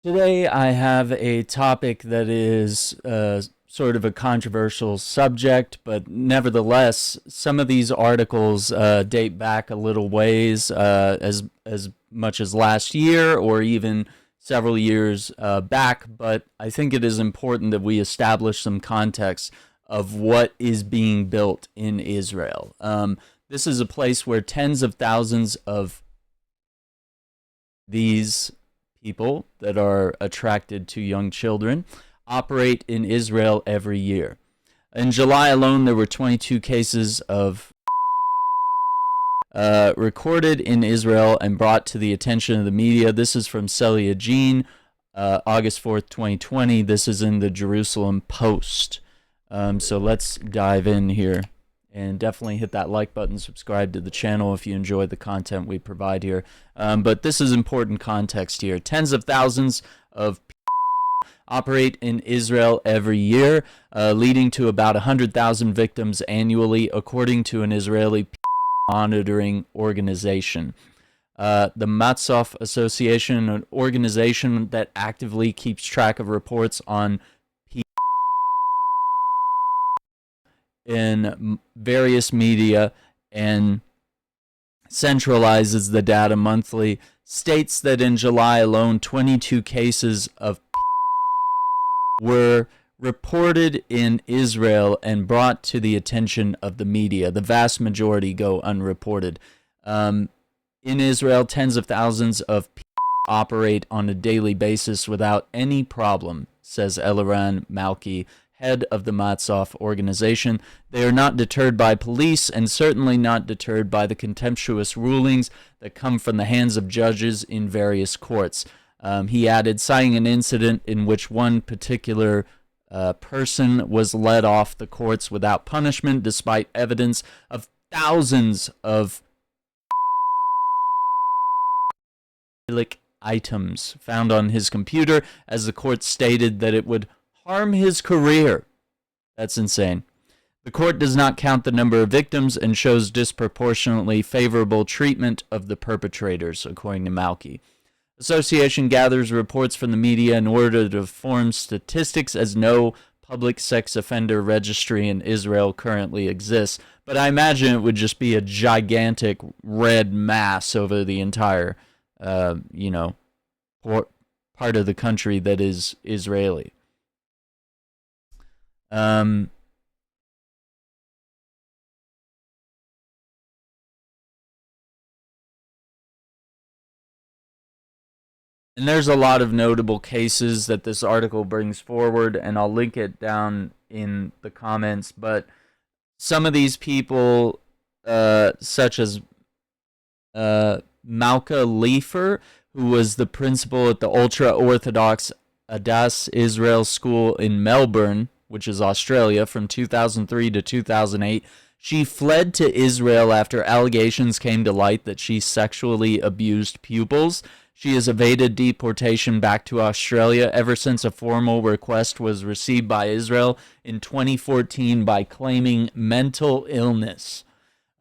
Today, I have a topic that is sort of a controversial subject, but nevertheless, some of these articles date back a little ways, as much as last year or even several years back. But I think it is important that we establish some context of what is being built in Israel. This is a place where tens of thousands of these people that are attracted to young children operate in Israel every year. In July alone, there were 22 cases of recorded in Israel and brought to the attention of the media. This is from Celia Jean, August 4th, 2020. This is in the Jerusalem Post. So let's dive in here. And definitely hit that like button, subscribe to the channel if you enjoy the content we provide here. But this is important context here. Tens of thousands of operate in Israel every year, leading to about 100,000 victims annually, according to an Israeli monitoring organization. The Matzof Association, an organization that actively keeps track of reports on in various media and centralizes the data monthly, states that in July alone, 22 cases of were reported in Israel and brought to the attention of the media. The vast majority go unreported. In Israel, tens of thousands of operate on a daily basis without any problem, says Eliran Malki, head of the Matzof organization. They are not deterred by police and certainly not deterred by the contemptuous rulings that come from the hands of judges in various courts. He added, citing an incident in which one particular person was let off the courts without punishment despite evidence of thousands of items found on his computer, as the court stated that it would harm his career. That's insane. The court does not count the number of victims and shows disproportionately favorable treatment of the perpetrators, according to Malki. Association gathers reports from the media in order to form statistics, as no public sex offender registry in Israel currently exists. But I imagine it would just be a gigantic red mass over the entire, part of the country that is Israeli. And there's a lot of notable cases that this article brings forward, and I'll link it down in the comments. But some of these people, such as Malka Leifer, who was the principal at the ultra-Orthodox Adas Israel School in Melbourne, which is Australia, from 2003 to 2008. She fled to Israel after allegations came to light that she sexually abused pupils. She has evaded deportation back to Australia ever since a formal request was received by Israel in 2014 by claiming mental illness.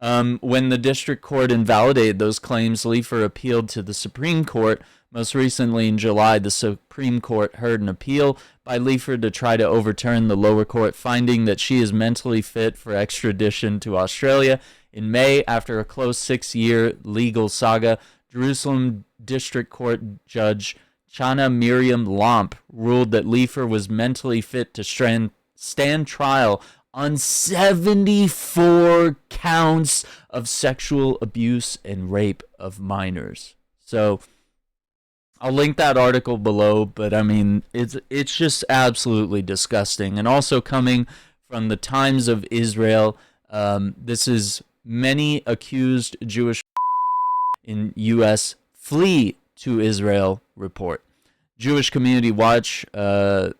When the district court invalidated those claims, Leifer appealed to the Supreme Court. Most recently, in July, the Supreme Court heard an appeal by Leifer to try to overturn the lower court finding that she is mentally fit for extradition to Australia. In May, after a close 6-year legal saga, Jerusalem District Court Judge Chana Miriam Lomp ruled that Leifer was mentally fit to stand trial on 74 counts of sexual abuse and rape of minors. So I'll link that article below, but I mean, it's just absolutely disgusting. And also coming from the Times of Israel, this is many accused Jewish in U.S. flee to Israel report. Jewish Community Watch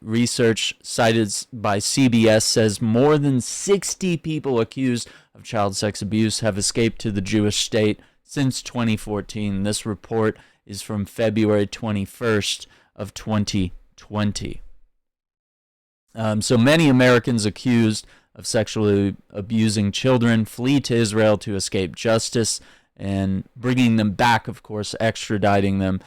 research cited by CBS says more than 60 people accused of child sex abuse have escaped to the Jewish state since 2014. This report is from February 21st of 2020. So many Americans accused of sexually abusing children flee to Israel to escape justice, and bringing them back, of course, extraditing them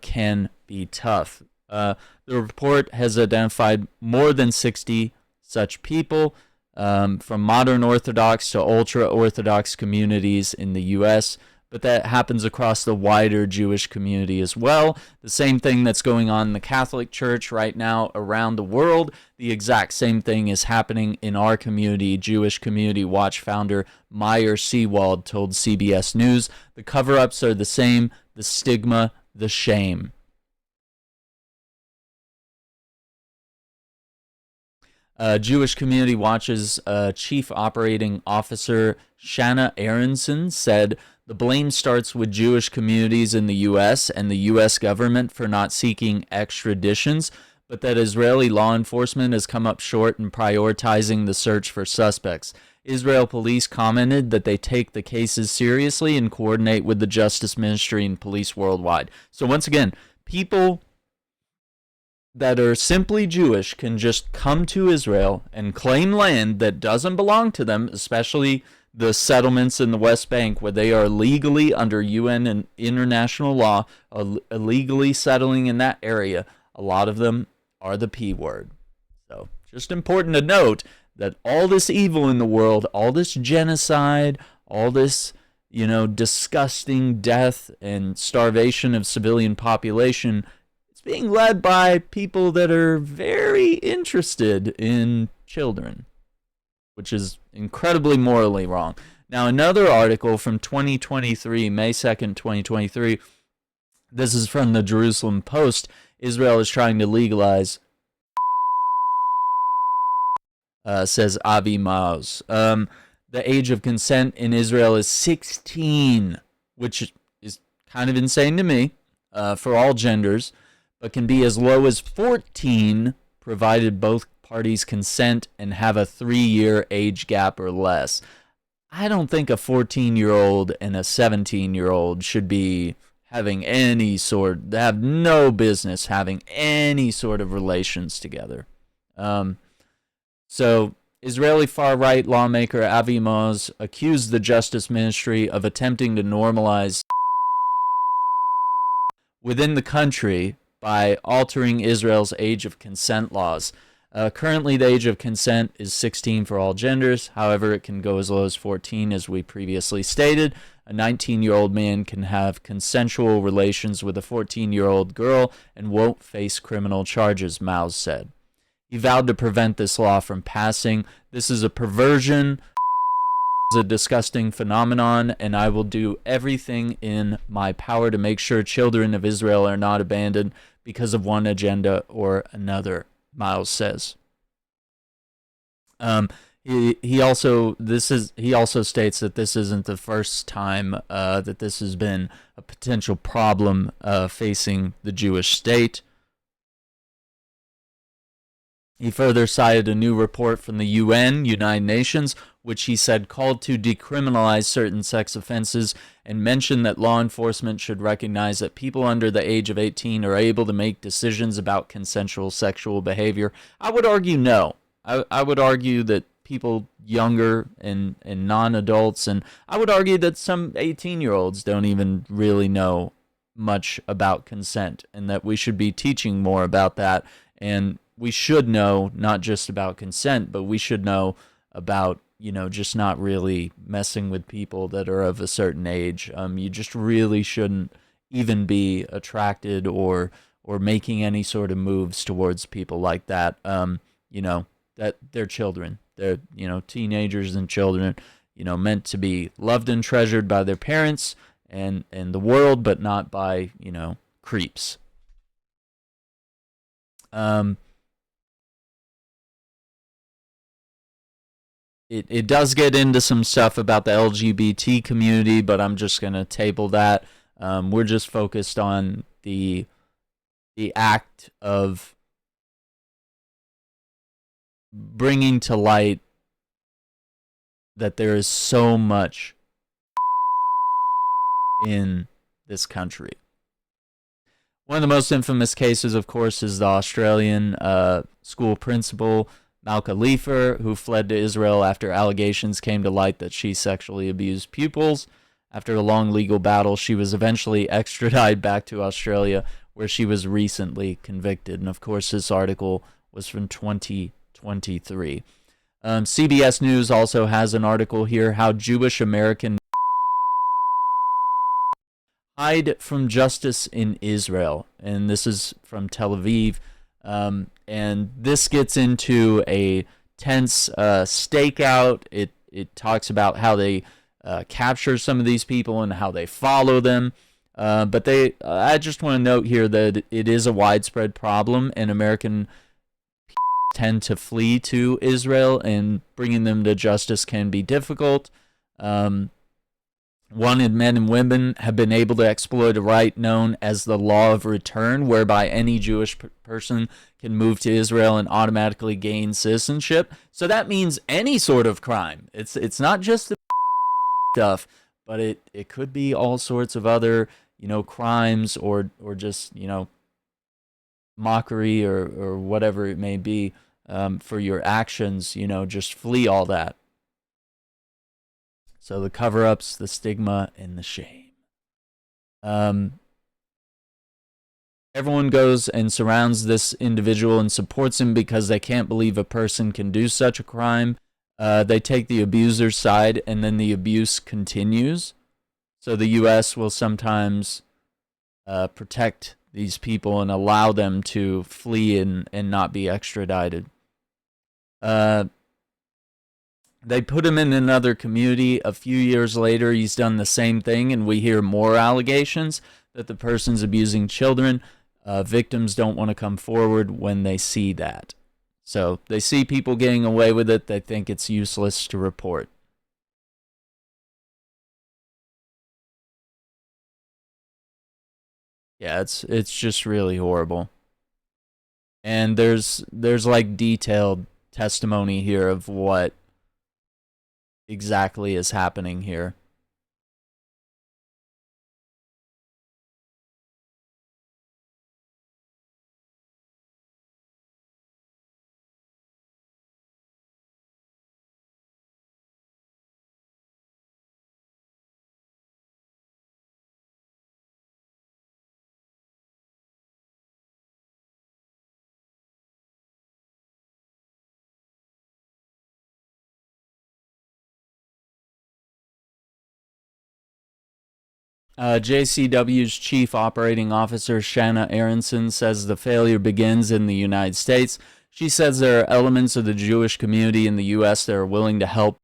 can be tough. The report has identified more than 60 such people, from modern Orthodox to ultra-Orthodox communities in the U.S., but that happens across the wider Jewish community as well. The same thing that's going on in the Catholic Church right now around the world, the exact same thing is happening in our community. Jewish Community Watch founder Meyer Seewald told CBS News, the cover-ups are the same, the stigma, the shame. Jewish Community Watch's Chief Operating Officer Shanna Aronson said, the blame starts with Jewish communities in the U.S. and the U.S. government for not seeking extraditions, but that Israeli law enforcement has come up short in prioritizing the search for suspects. Israel police commented that they take the cases seriously and coordinate with the Justice Ministry and police worldwide. So once again, people that are simply Jewish can just come to Israel and claim land that doesn't belong to them, especially the settlements in the West Bank where they are legally under UN and international law, illegally settling in that area. A lot of them are the P word. So just important to note that all this evil in the world, all this genocide, all this, disgusting death and starvation of civilian population, it's being led by people that are very interested in children, which is incredibly morally wrong. Now, another article from 2023, May 2nd, 2023, this is from the Jerusalem Post. Israel is trying to legalize, says Avi Maoz. The age of consent in Israel is 16, which is kind of insane to me, for all genders, but can be as low as 14, provided both parties consent and have a 3-year age gap or less. I don't think a 14-year-old and a 17-year-old should be having have no business having any sort of relations together. So Israeli far-right lawmaker Avi Maoz accused the Justice Ministry of attempting to normalize within the country by altering Israel's age of consent laws. Currently, the age of consent is 16 for all genders. However, it can go as low as 14, as we previously stated. A 19-year-old man can have consensual relations with a 14-year-old girl and won't face criminal charges, Maoz said. He vowed to prevent this law from passing. This is a perversion, a disgusting phenomenon, and I will do everything in my power to make sure children of Israel are not abandoned because of one agenda or another, Maoz says. He also states that this isn't the first time that this has been a potential problem facing the Jewish state. He further cited a new report from the UN, United Nations, which he said called to decriminalize certain sex offenses and mentioned that law enforcement should recognize that people under the age of 18 are able to make decisions about consensual sexual behavior. I would argue no. I would argue that people younger and non-adults, and I would argue that some 18-year-olds don't even really know much about consent, and that we should be teaching more about that. And we should know not just about consent, but we should know about, just not really messing with people that are of a certain age. You just really shouldn't even be attracted or making any sort of moves towards people like that. That they're children. They're, teenagers and children, meant to be loved and treasured by their parents and the world, but not by, creeps. It does get into some stuff about the LGBT community, but I'm just going to table that. We're just focused on the act of bringing to light that there is so much in this country. One of the most infamous cases, of course, is the Australian school principal, Malka Leifer, who fled to Israel after allegations came to light that she sexually abused pupils. After a long legal battle, she was eventually extradited back to Australia, where she was recently convicted. And of course, this article was from 2023. CBS News also has an article here, how Jewish American hide from justice in Israel. And this is from Tel Aviv. And this gets into a tense stakeout. It talks about how they capture some of these people and how they follow them. But I just want to note here that it is a widespread problem, and American tend to flee to Israel, and bringing them to justice can be difficult. Wanted men and women have been able to exploit a right known as the law of return, whereby any Jewish person can move to Israel and automatically gain citizenship. So that means any sort of crime. It's not just the stuff, but it could be all sorts of other, crimes or just, mockery or whatever it may be for your actions. Just flee all that. So the cover-ups, the stigma, and the shame. Everyone goes and surrounds this individual and supports him because they can't believe a person can do such a crime. They take the abuser's side, and then the abuse continues. So the U.S. will sometimes protect these people and allow them to flee and not be extradited. They put him in another community. A few years later, he's done the same thing, and we hear more allegations that the person's abusing children. Victims don't want to come forward when they see that. So they see people getting away with it. They think it's useless to report. Yeah, it's just really horrible. And there's like detailed testimony here of what exactly is happening here. JCW's chief operating officer, Shanna Aronson, says the failure begins in the United States. She says there are elements of the Jewish community in the U.S. that are willing to help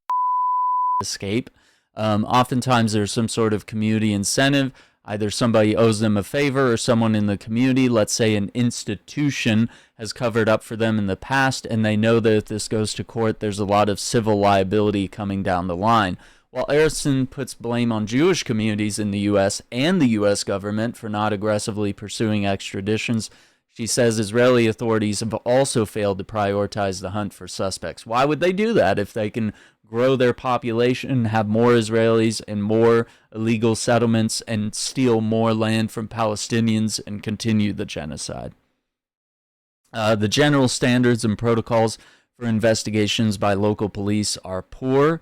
escape. Oftentimes there's some sort of community incentive. Either somebody owes them a favor or someone in the community, let's say an institution, has covered up for them in the past, and they know that if this goes to court, there's a lot of civil liability coming down the line. While Aronson puts blame on Jewish communities in the U.S. and the U.S. government for not aggressively pursuing extraditions, she says Israeli authorities have also failed to prioritize the hunt for suspects. Why would they do that if they can grow their population, have more Israelis and more illegal settlements, and steal more land from Palestinians and continue the genocide? The general standards and protocols for investigations by local police are poor.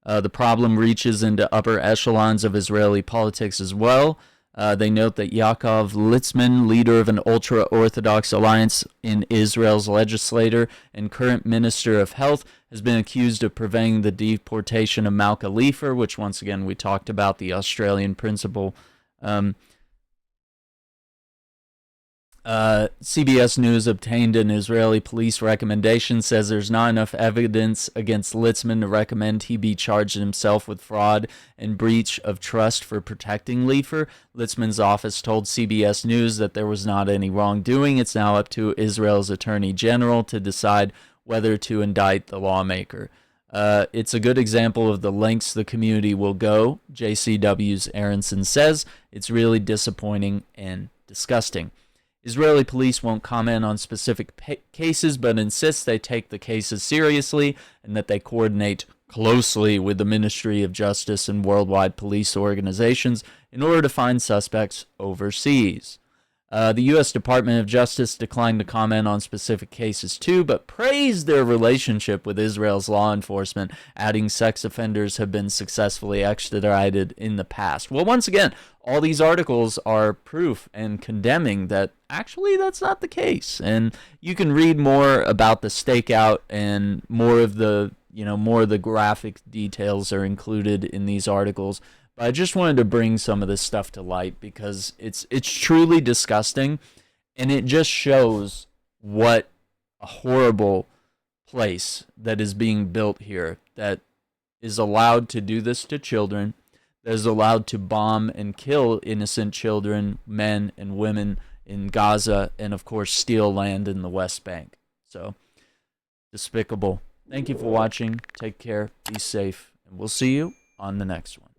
The problem reaches into upper echelons of Israeli politics as well. They note that Yaakov Litzman, leader of an ultra-Orthodox alliance in Israel's legislature and current Minister of Health, has been accused of preventing the deportation of Malka Leifer, which once again we talked about, the Australian principal. CBS News obtained an Israeli police recommendation, says there's not enough evidence against Litzman to recommend he be charged himself with fraud and breach of trust for protecting Leifer. Litzman's office told CBS News that there was not any wrongdoing. It's now up to Israel's Attorney General to decide whether to indict the lawmaker. It's a good example of the lengths the community will go, JCW's Aronson says. It's really disappointing and disgusting. Israeli police won't comment on specific cases, but insist they take the cases seriously and that they coordinate closely with the Ministry of Justice and worldwide police organizations in order to find suspects overseas. The U.S. Department of Justice declined to comment on specific cases too, but praised their relationship with Israel's law enforcement, adding sex offenders have been successfully extradited in the past. Well, once again, all these articles are proof and condemning that actually that's not the case. And you can read more about the stakeout, and more of the graphic details are included in these articles. But I just wanted to bring some of this stuff to light because it's truly disgusting, and it just shows what a horrible place that is being built here, that is allowed to do this to children, that is allowed to bomb and kill innocent children, men and women in Gaza, and of course steal land in the West Bank. So despicable. Thank you for watching. Take care. Be safe. And we'll see you on the next one.